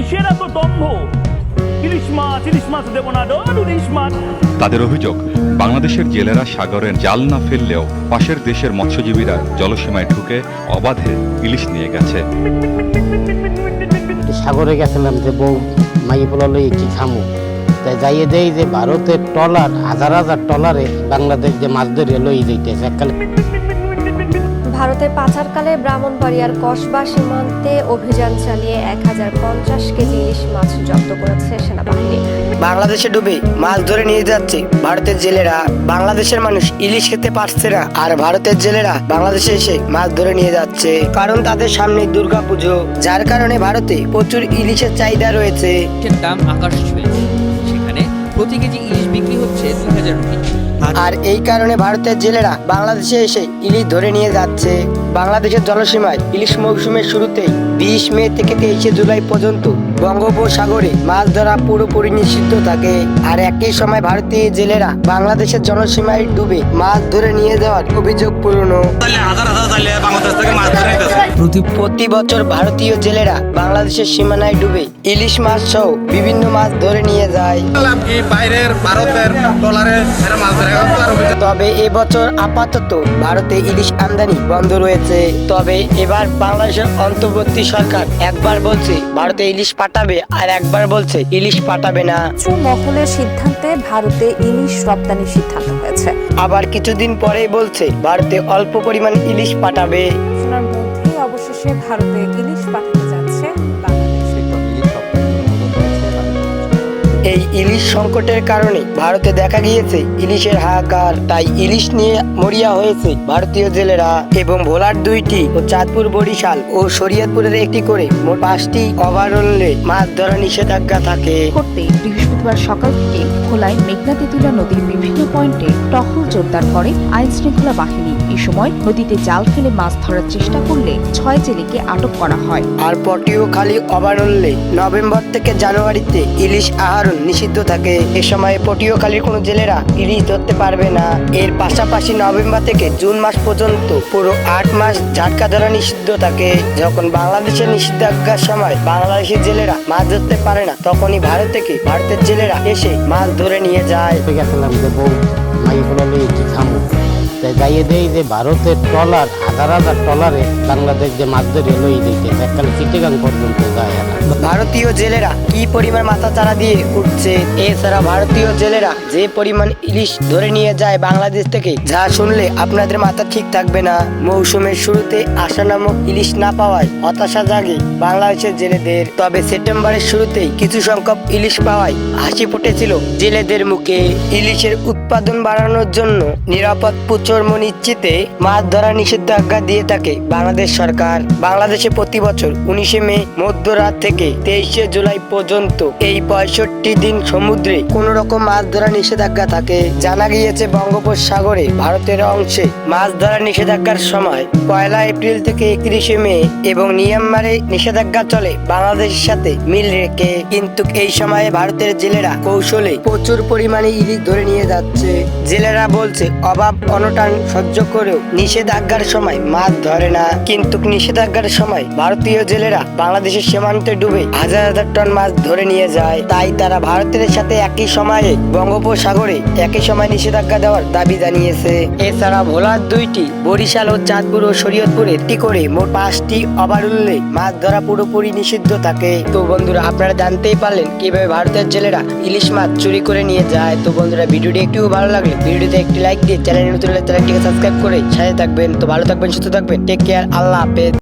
কিসের এত দম্ভ? ইলিশ মাছ দেব না, ইলিশ মাছ। তাদের অভিযোগ, বাংলাদেশের জেলেরা সাগরে জাল না ফেললেও পাশের দেশের মৎস্যজীবীরা জলসীমায় ঢুকে অবাধে ইলিশ নিয়ে গেছে। সাগরে গেছিলাম যে বউ মাইয়ে পোলা লই কি খামু, তাই যাইয়ে দেই যে ভারতের ট্রলার হাজার হাজার ট্রলারে বাংলাদেশ যে মাছ ধরে লই যাইতেছে এককালে। ভারতের পাচারকালে ব্রাহ্মণবাড়িয়ার কসবা সীমান্তে অভিযান চালিয়ে 1050 কেজি ইলিশ মাছ জব্দ করেছে সেনাবাহিনী। বাংলাদেশে ডুবে মাছ ধরে নিয়ে যাচ্ছে ভারতের জেলেরা। বাংলাদেশের মানুষ ইলিশ খেতে পারছে না, আর ভারতের জেলেরা বাংলাদেশে এসে মাছ ধরে নিয়ে যাচ্ছে, কারণ তাদের সামনে দুর্গাপুজো, যার কারণে ভারতে প্রচুর ইলিশের চাহিদা রয়েছে। দাম আকাশ ছুঁয়েছে, সেখানে প্রতি কেজি ইলিশ বিক্রি হচ্ছে 2000 রুপি। আর এই কারণে ভারতের জেলেরা বাংলাদেশে এসে ইলিশ ধরে নিয়ে যাচ্ছে। বাংলাদেশের জলসীমায় ইলিশ মৌসুমের শুরুতেই 20 মে থেকে 23 জুলাই পর্যন্ত বঙ্গোপসাগরে মাছ ধরা পুরোপুরি নিষিদ্ধ থাকে। আর একই সময় ভারতীয় জেলেরা বাংলাদেশের জলসীমায় ডুবে মাছ ধরে নিয়ে যাওয়ার অভিযোগ পুরনো। প্রতি বছর ভারতীয় জেলেরা বাংলাদেশের সীমানায় ডুবে ইলিশ মাছ সহ বিভিন্ন মাছ ধরে নিয়ে যায়। তবে এবছর আপাতত ভারতে ইলিশ আমদানি বন্ধ রয়েছে। তবে এবার বাংলাদেশের অন্তর্বর্তী সরকার একবার বলছে ভারতে ইলিশ পাঠাবে, আর একবার বলছে ইলিশ পাঠাবে না। মহলের সিদ্ধান্তে ভারতে ইলিশ রপ্তানির সিদ্ধান্ত হয়েছে। আবার কিছুদিন পরেই বলছে ভারতে অল্প পরিমাণ ইলিশ পাঠাবে। ঘোষণার মধ্যেই অবশেষে ভারতে ইলিশ পাঠাতে যাচ্ছে বাংলাদেশ। এই ইলিশ সংকটের কারণে ভারতে দেখা গিয়েছে ইলিশের হাহাকার। তাই ইলিশ নিয়ে মরিয়া হয়েছে ভারতীয় জেলেরা। এবং ভোলার 2টি ও চাঁদপুর, বরিশাল ও শরীয়তপুরের একটি করে মোট 5টি অভয়ারণ্যে মাছ ধরা নিষেধাজ্ঞা থাকে। বৃহস্পতিবার সকাল থেকে ভোলায় মেঘনা তেঁতুলিয়া নদীর বিভিন্ন পয়েন্টে টহল জোরদার করে আইন শৃঙ্খলা বাহিনী। এই সময় নদীতে জাল ফেলে মাছ ধরার চেষ্টা করলে 6 জেলেকে আটক করা হয়। আর পটিয়াখালী অভয়ারণ্যে নভেম্বর থেকে জানুয়ারিতে ইলিশ আহরণ নিষিদ্ধ থাকে। এ সময় পটিয়াখালীর কোনো জেলেরা ইলিশ ধরতে পারবে না। এর পাশাপাশি নভেম্বর থেকে জুন মাস পর্যন্ত পুরো 8 মাস ঝাটকা ধরা নিষিদ্ধ থাকে। যখন বাংলাদেশের নিষেধাজ্ঞার সময় বাংলাদেশের জেলেরা মাছ ধরতে পারে না, তখনই ভারত থেকে ভারতের জেলেরা এসে মাছ ধরে নিয়ে যায়। গেছিলাম যে বউ মাইয়ে পোলা লই কি খামু, তাই যাইয়ে দেই যে ভারতের ট্রলার হাজার হাজার ট্রলারে বাংলাদেশ যে মাছ ধরে লই যাইতেছে এককালে চিটাগাং পর্যন্ত যায় না। ভারতীয় জেলেরা কি পরিমাণ মাথা চারা দিয়ে উঠছে। এছাড়া ভারতীয় জেলেরা যে পরিমাণ ইলিশ ধরে নিয়ে যায় বাংলাদেশ থেকে, যা শুনলে আপনাদের মাথা ঠিক থাকবে না। মৌসুমের শুরুতে আশা নামক ইলিশ না পাওয়ায় হতাশা জাগে বাংলাদেশের জেলেদের। তবে সেপ্টেম্বরের শুরুতেই কিছু সংখ্যক ইলিশ পাওয়ায় হাসি ফুটেছিল জেলেদের মুখে। ইলিশের উৎপাদন বাড়ানোর জন্য নিরাপদ প্রচর্ম নিশ্চিতে মাছ ধরা নিষেধাজ্ঞা দিয়ে থাকে বাংলাদেশ সরকার। বাংলাদেশে প্রতি বছর 19 মে মধ্যরাত থেকে 23 জুলাই পর্যন্ত এই 65 দিন সমুদ্রে কোন রকম মাছ ধরা নিষেধাজ্ঞা থাকে। জানা গিয়েছে বঙ্গোপসাগরে ভারতের অংশে মাছ ধরা নিষেধাজ্ঞার সময় 1 এপ্রিল থেকে 31 মে এবং মিয়ানমারে নিষেধাজ্ঞা চলে বাংলাদেশের সাথে মিল রেখে। কিন্তু এই সময়ে ভারতের জেলেরা কৌশলে প্রচুর পরিমাণে ইলিশ ধরে নিয়ে যাচ্ছে। জেলেরা বলছে অভাব অনটন সহ্য করেও নিষেধাজ্ঞার সময় মাছ ধরে না। কিন্তু নিষেধাজ্ঞার সময় ভারতীয় জেলেরা বাংলাদেশের সীমান্তে ডুবে হাজার হাজার টন মাছ ধরে নিয়ে যায়। তাই তারা ভারতের সাথে একই সময়ে বঙ্গোপসাগরে একই সময় নিষেধাজ্ঞা দেওয়ার দাবি জানিয়েছে। এছাড়া ভোলার 2টি, বরিশাল ও চাঁদপুর ও শরীয়তপুরে একটি করে মোট 5টি অভয়ারণ্যে মাছ ধরা পুরোপুরি নিষিদ্ধ থাকে। তো বন্ধুরা, আপনারা জানতেই পারলেন কিভাবে ভারতের জেলেরা ইলিশ মাছ চুরি করে নিয়ে যায়। তো বন্ধুরা, ভিডিওটি একটু ভালো লাগলে ভিডিওতে একটি লাইক দিয়ে চ্যানেল নতুন হলে চ্যানেলটিকে সাবস্ক্রাইব করে সাথে থাকবেন। তো ভালো থাকবেন, সুস্থ থাকবেন, টেক কেয়ার, আল্লাহ হাফেজ।